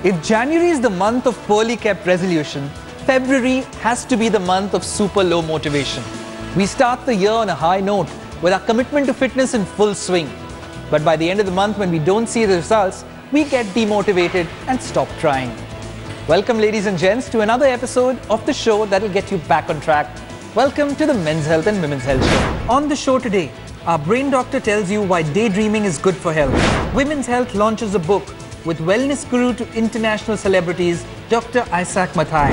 If January is the month of poorly kept resolution, February has to be the month of super low motivation. We start the year on a high note with our commitment to fitness in full swing. But by the end of the month, when we don't see the results, we get demotivated and stop trying. Welcome, ladies and gents, to another episode of the show that will get you back on track. Welcome to the Men's Health and Women's Health Show. On the show today, our brain doctor tells you why daydreaming is good for health. Women's Health launches a book with wellness guru to international celebrities, Dr Isaac Mathai.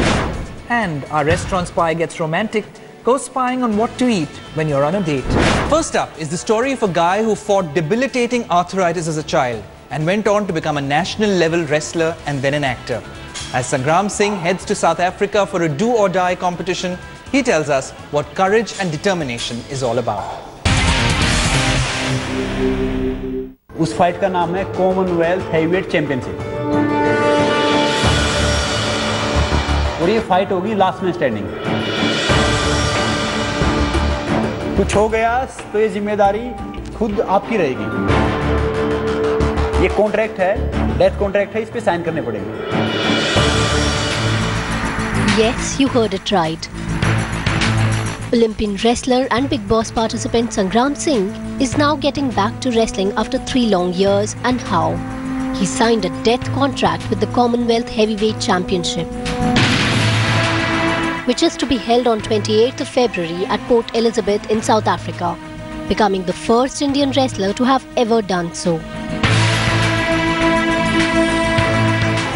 And our restaurant spy gets romantic, goes spying on what to eat when you're on a date. First up is the story of a guy who fought debilitating arthritis as a child and went on to become a national-level wrestler and then an actor. As Sangram Singh heads to South Africa for a do-or-die competition, he tells us what courage and determination is all about. उस fight का नाम है Commonwealth heavyweight championship और ये fight होगी last में standing. कुछ हो गया तो ये जिम्मेदारी खुद आपकी रहेगी। ये कॉन्ट्रैक्ट है, डेथ कॉन्ट्रैक्ट है, इस पे साइन करने पड़ेंगे। Yes, you heard it right. Olympian wrestler and Big Boss participant Sangram Singh is now getting back to wrestling after 3 long years, and how? He signed a death contract with the Commonwealth Heavyweight Championship, which is to be held on 28th of February at Port Elizabeth in South Africa, becoming the first Indian wrestler to have ever done so.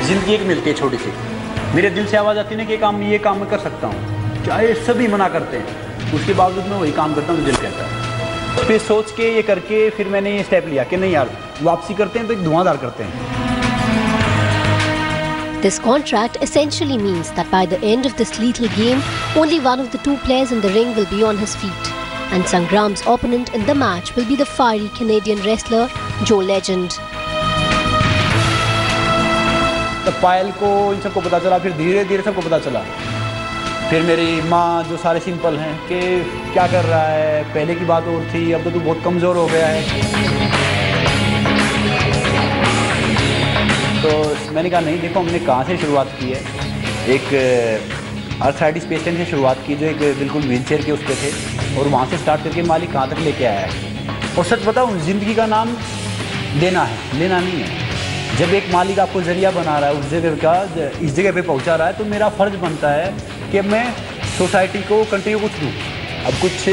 जिंदगी एक मिलती है छोटी सी, मेरे दिल से आवाज़ आती है ना कि ये काम मैं कर सकता हूँ, चाहे सभी मना करते हैं, उसके बावजूद मैं वही काम करता हूँ जो दिल कहता है। फिर सोच के ये करके फिर मैंने ये स्टेप लिया कि नहीं यार, वापसी करते हैं तो एक धुआंधार करते हैं। This contract essentially means that by the end of this lethal game, only one of the 2 players in the ring will be on his feet, and Sangram's opponent in the match will be the fiery Canadian wrestler Joe Legend. तब पायल को इन सबको पता चला, फिर धीरे धीरे सबको पता चला। फिर मेरी माँ जो सारे सिंपल हैं कि क्या कर रहा है, पहले की बात और थी, अब तो तू बहुत कमज़ोर हो गया है। तो मैंने कहा नहीं, देखो हमने कहाँ से शुरुआत की है। एक आर्थराइटिस पेशेंट से शुरुआत की जो एक बिल्कुल व्हीलचेयर के उस पर थे, और वहाँ से स्टार्ट करके मालिक कहाँ तक लेके आया है। और सच बताऊँ, ज़िंदगी का नाम देना है, लेना नहीं है। जब एक मालिक आपको जरिया बना रहा है, उस जगह का इस जगह पे पहुंचा रहा है, तो मेरा फ़र्ज़ बनता है कि मैं सोसाइटी को, कंट्री को कुछ दूँ। अब कुछ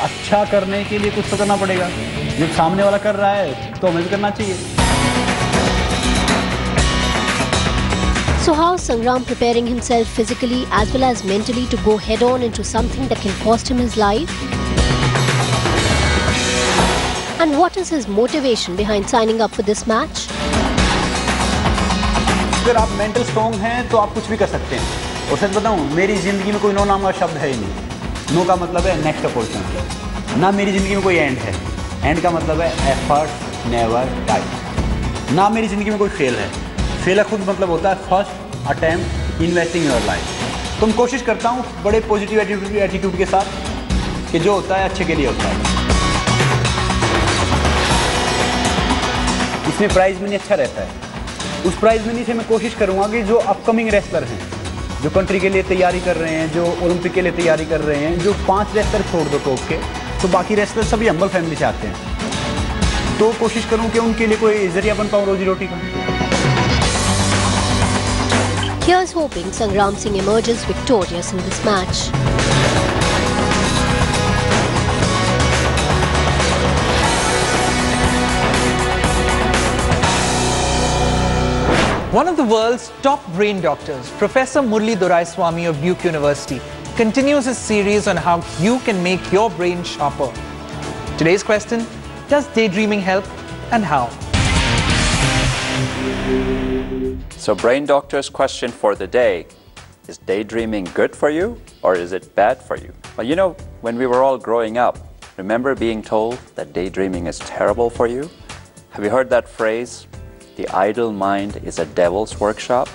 अच्छा करने के लिए कुछ तो करना पड़ेगा। जब सामने वाला कर रहा है तो हमें भी करना चाहिए। So how is Sangram preparing himself physically as well as mentally to go head-on into something that can cost him his life? And what is his motivation behind signing up for this match? अगर आप mental strong हैं तो आप कुछ भी कर सकते हैं। और सच बताऊं, मेरी ज़िंदगी में कोई नो नाम का शब्द है ही नहीं। नो का मतलब है नेक्स्ट अपॉर्चुनिटी, ना मेरी ज़िंदगी में कोई एंड है। एंड का मतलब है एफर्ट नेवर डाई। ना मेरी ज़िंदगी में कोई फेल है। फेल का खुद मतलब होता है first attempt investing in your life. तो मैं कोशिश करता हूँ बड़े पॉजिटिव एटीट्यूड के साथ कि जो होता है अच्छे के लिए होता है। इसमें प्राइज़ मनी अच्छा रहता है। उस प्राइज़ मनी से मैं कोशिश करूँगा कि जो अपकमिंग रेसलर हैं, जो कंट्री के लिए तैयारी कर रहे हैं, जो ओलंपिक के लिए तैयारी कर रहे हैं, जो 5 रेसलर छोड़ दो टॉप के, तो बाकी रेसलर सभी हम्बल फैमिली से आते हैं। तो कोशिश करूँ कि उनके लिए कोई जरिया बन पाऊँ रोजी रोटी का। Here's hoping Sangram Singh emerges victorious in this match. One of the world's top brain doctors, Professor Murli Doraiswamy of Duke University, continues his series on how you can make your brain sharper. Today's question, does daydreaming help, and how? So Brain Doctor's question for the day, is daydreaming good for you or is it bad for you? Well, you know, when we were all growing up, remember being told that daydreaming is terrible for you? Have you heard that phrase? The idle mind is a devil's workshop.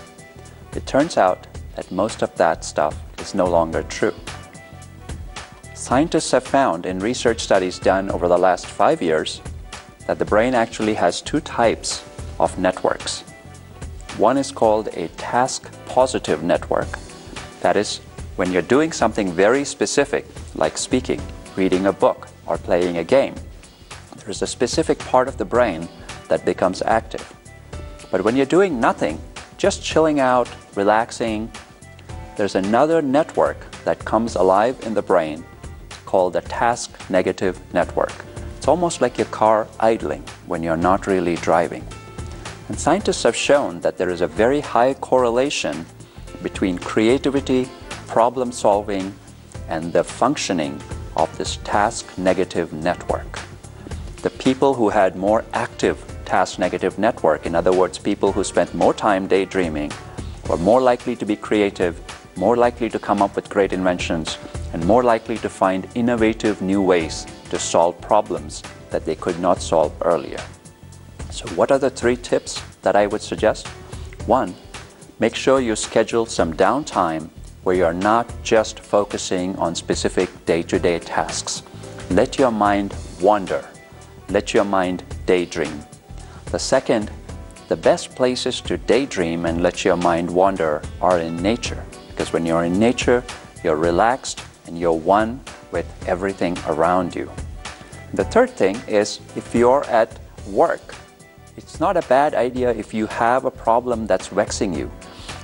It turns out that most of that stuff is no longer true. Scientists have found in research studies done over the last 5 years that the brain actually has 2 types of networks. One is called a task-positive network. That is, when you're doing something very specific, like speaking, reading a book, or playing a game, there's a specific part of the brain that becomes active. But when you're doing nothing, just chilling out, relaxing, there's another network that comes alive in the brain called the task-negative network. It's almost like your car idling when you're not really driving. And scientists have shown that there is a very high correlation between creativity, problem solving, and the functioning of this task-negative network. The people who had more active task-negative network, in other words, people who spent more time daydreaming, were more likely to be creative, more likely to come up with great inventions, and more likely to find innovative new ways to solve problems that they could not solve earlier. So what are the 3 tips that I would suggest? 1, make sure you schedule some downtime where you're not just focusing on specific day-to-day tasks. Let your mind wander. Let your mind daydream. The second, the best places to daydream and let your mind wander are in nature. Because when you're in nature, you're relaxed and you're one with everything around you. The third thing is, if you're at work, it's not a bad idea if you have a problem that's vexing you,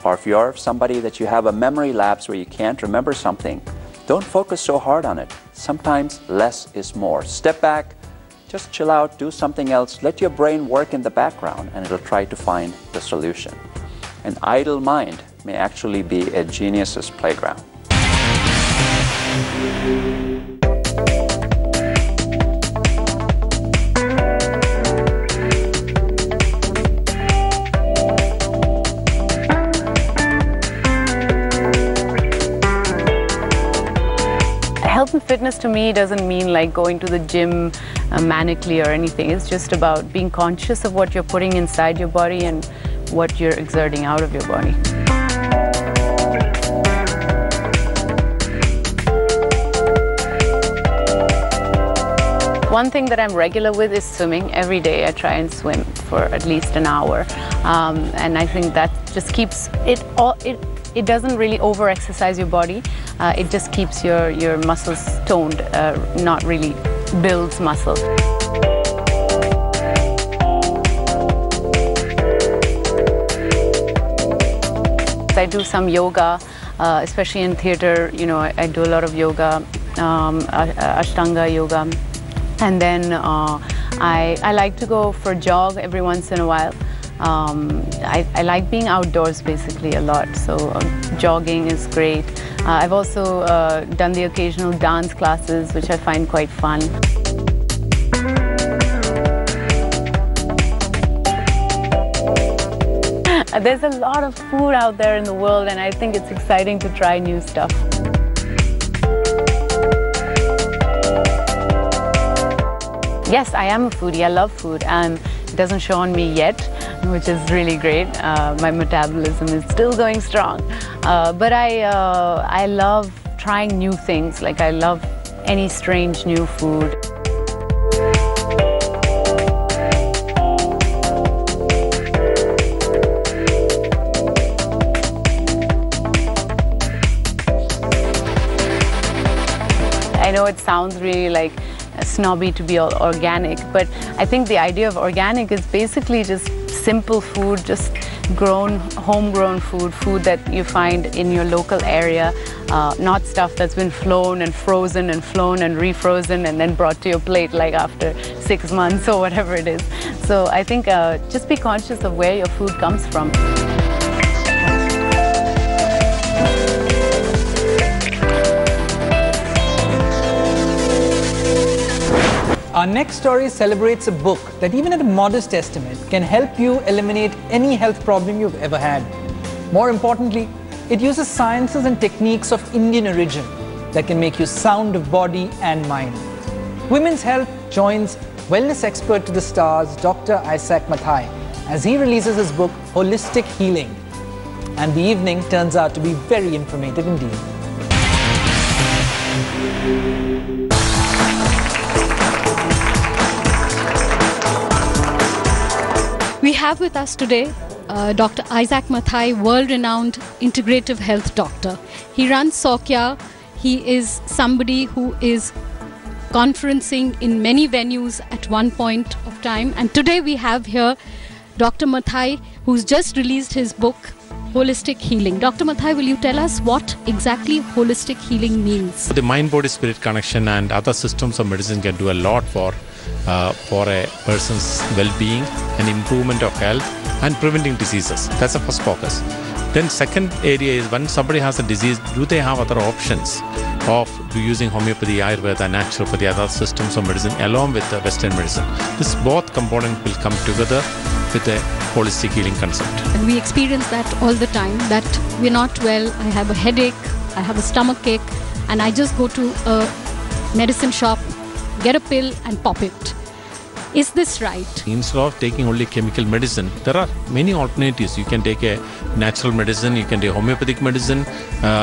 or if you're somebody that you have a memory lapse where you can't remember something. Don't focus so hard on it. Sometimes less is more. Step back, just chill out, do something else, let your brain work in the background and it'll try to find the solution. An idle mind may actually be a genius's playground. Health and fitness to me doesn't mean like going to the gym manically or anything. It's just about being conscious of what you're putting inside your body and what you're exerting out of your body. One thing that I'm regular with is swimming. Every day I try and swim for at least an hour. And I think that just keeps it doesn't really over-exercise your body. It just keeps your muscles toned, not really builds muscle. I do some yoga, especially in theater. You know, I do a lot of yoga, Ashtanga yoga. And then I like to go for a jog every once in a while. I like being outdoors basically a lot, so jogging is great. I've also done the occasional dance classes, which I find quite fun. There's a lot of food out there in the world, and I think it's exciting to try new stuff. Yes, I am a foodie. I love food, and it doesn't show on me yet, which is really great. My metabolism is still going strong. But I love trying new things. Like, I love any strange new food. I know it sounds really like snobby to be all organic, but I think the idea of organic is basically just simple food, just homegrown food that you find in your local area, not stuff that's been flown and frozen and flown and refrozen and then brought to your plate like after 6 months or whatever it is. So I think just be conscious of where your food comes from. Our next story celebrates a book that, even at a modest estimate, can help you eliminate any health problem you've ever had. More importantly, it uses sciences and techniques of Indian origin that can make you sound of body and mind. Women's Health joins wellness expert to the stars, Dr Isaac Mathai, as he releases his book, Holistic Healing. And the evening turns out to be very informative indeed. We have with us today Dr Isaac Mathai, world-renowned integrative health doctor. He runs Sokya. He is somebody who is conferencing in many venues at one point of time. And today we have here Dr Mathai, who's just released his book, Holistic Healing. Dr Mathai, will you tell us what exactly holistic healing means? The mind-body-spirit connection and other systems of medicine can do a lot for a person's well-being and improvement of health and preventing diseases. That's the first focus. Then second area is when somebody has a disease, do they have other options of using homeopathy, Ayurveda, naturopathy, other systems of medicine along with the Western medicine? This both components will come together with a holistic healing concept. And we experience that all the time, that we're not well, I have a headache, I have a stomach ache, and I just go to a medicine shop, get a pill and pop it. Is this right? Instead of taking only chemical medicine, there are many alternatives. You can take a natural medicine, you can take homeopathic medicine,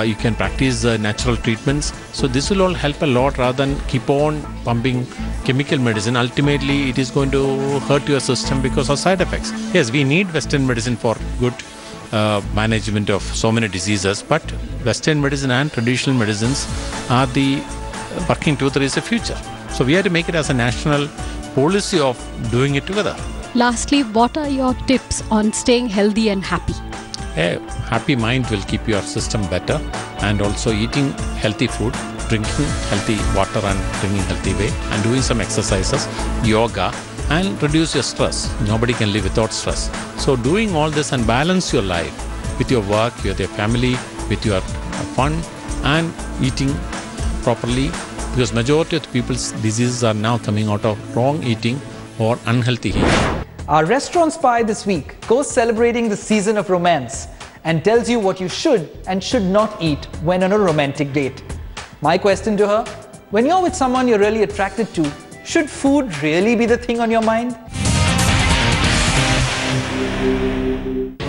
you can practice natural treatments. So this will all help a lot rather than keep on pumping chemical medicine. Ultimately, it is going to hurt your system because of side effects. Yes, we need Western medicine for good management of so many diseases, but Western medicine and traditional medicines are the working together is the future. So we have to make it as a national policy of doing it together. Lastly, what are your tips on staying healthy and happy? A happy mind will keep your system better, and also eating healthy food, drinking healthy water and drinking healthy way, and doing some exercises, yoga, and reduce your stress. Nobody can live without stress. So doing all this and balance your life with your work, with your family, with your fun, and eating properly, because majority of the people's diseases are now coming out of wrong eating or unhealthy eating. Our restaurant spy this week goes celebrating the season of romance and tells you what you should and should not eat when on a romantic date. My question to her, when you're with someone you're really attracted to, should food really be the thing on your mind?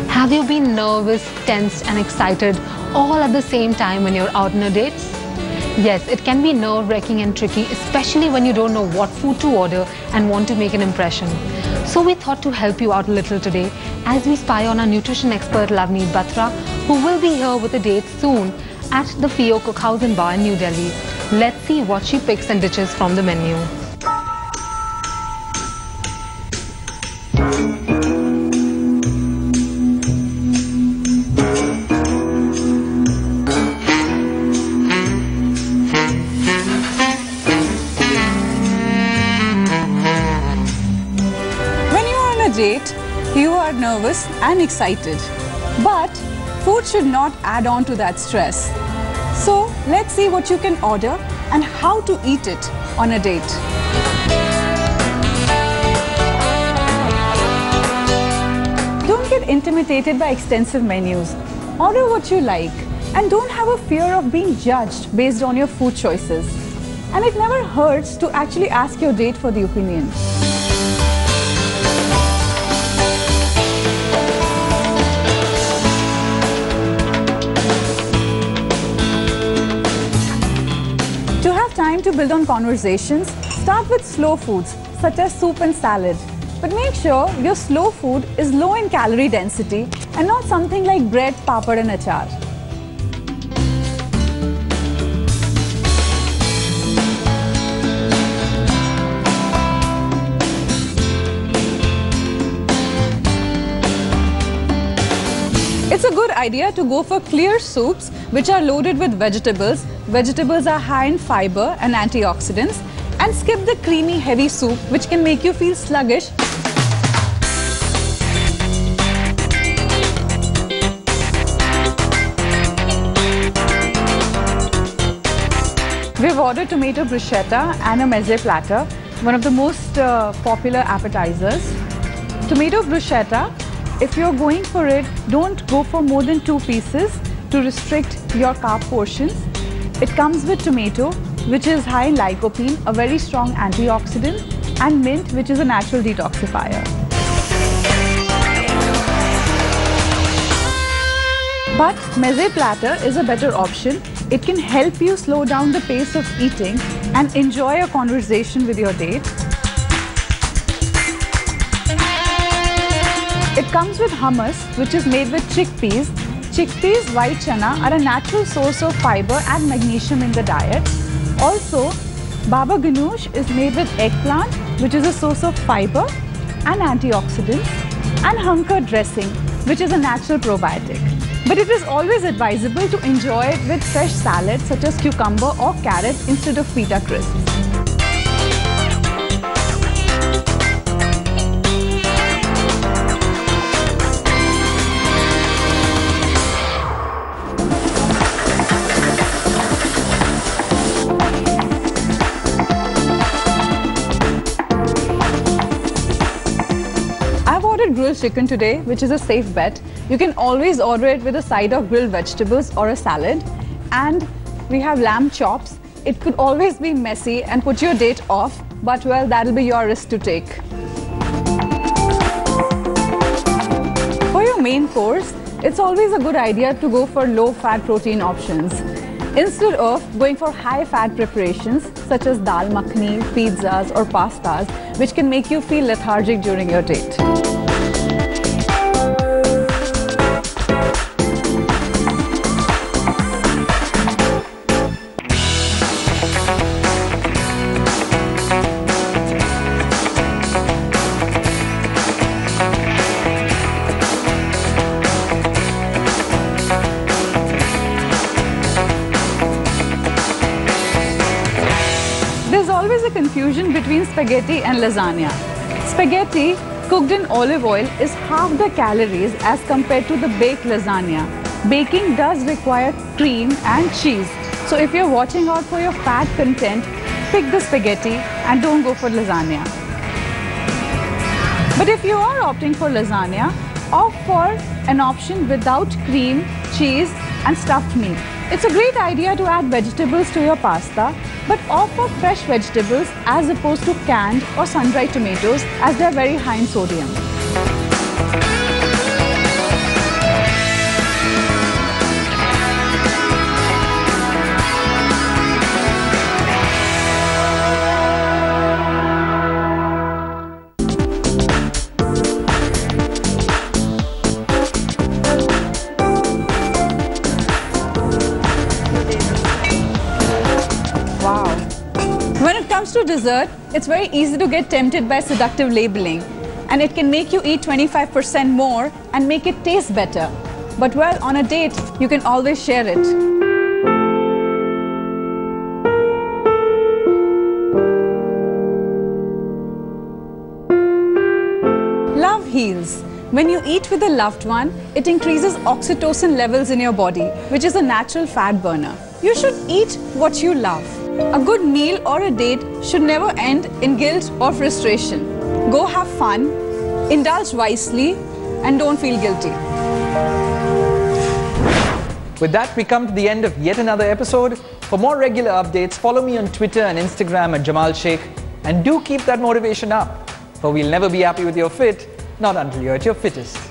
Have you been nervous, tensed and excited all at the same time when you're out on a date? Yes, it can be nerve-wracking and tricky, especially when you don't know what food to order and want to make an impression. So we thought to help you out a little today as we spy on our nutrition expert Lavneet Batra, who will be here with a date soon at the Fio Cookhouse and Bar in New Delhi. Let's see what she picks and ditches from the menu. You are nervous and excited, but food should not add on to that stress. So let's see what you can order and how to eat it on a date. Don't get intimidated by extensive menus. Order what you like and don't have a fear of being judged based on your food choices. And it never hurts to actually ask your date for the opinion. Time to build on conversations, start with slow foods such as soup and salad. But make sure your slow food is low in calorie density and not something like bread, papad and achar. It's a good idea to go for clear soups which are loaded with vegetables. Vegetables are high in fiber and antioxidants, and skip the creamy heavy soup which can make you feel sluggish. We've ordered tomato bruschetta and a mezze platter, one of the most popular appetizers. Tomato bruschetta, if you're going for it, don't go for more than 2 pieces to restrict your carb portions. It comes with tomato, which is high in lycopene, a very strong antioxidant, and mint, which is a natural detoxifier. But mezze platter is a better option. It can help you slow down the pace of eating and enjoy a conversation with your date. It comes with hummus, which is made with chickpeas. Chickpeas, white chana are a natural source of fiber and magnesium in the diet. Also, baba ganoush is made with eggplant, which is a source of fiber and antioxidants, and hunker dressing, which is a natural probiotic. But it is always advisable to enjoy it with fresh salads such as cucumber or carrot instead of pita crisps. Grilled chicken today, which is a safe bet. You can always order it with a side of grilled vegetables or a salad. And we have lamb chops. It could always be messy and put your date off, but well, that'll be your risk to take. For your main course, it's always a good idea to go for low-fat protein options instead of going for high-fat preparations such as dal makhani, pizzas or pastas, which can make you feel lethargic during your date. Confusion between spaghetti and lasagna. Spaghetti cooked in olive oil is half the calories as compared to the baked lasagna. Baking does require cream and cheese. So if you're watching out for your fat content, pick the spaghetti and don't go for lasagna. But if you are opting for lasagna, opt for an option without cream, cheese and stuffed meat. It's a great idea to add vegetables to your pasta, but opt for fresh vegetables as opposed to canned or sun-dried tomatoes, as they are very high in sodium. To dessert, it's very easy to get tempted by seductive labeling, and it can make you eat 25% more and make it taste better. But well, on a date, you can always share it. Love heals. When you eat with a loved one, it increases oxytocin levels in your body, which is a natural fat burner. You should eat what you love. A good meal or a date should never end in guilt or frustration. Go have fun, indulge wisely, and don't feel guilty. With that, we come to the end of yet another episode. For more regular updates, follow me on Twitter and Instagram at Jamal Sheikh, and do keep that motivation up, for we'll never be happy with your fit, not until you're at your fittest.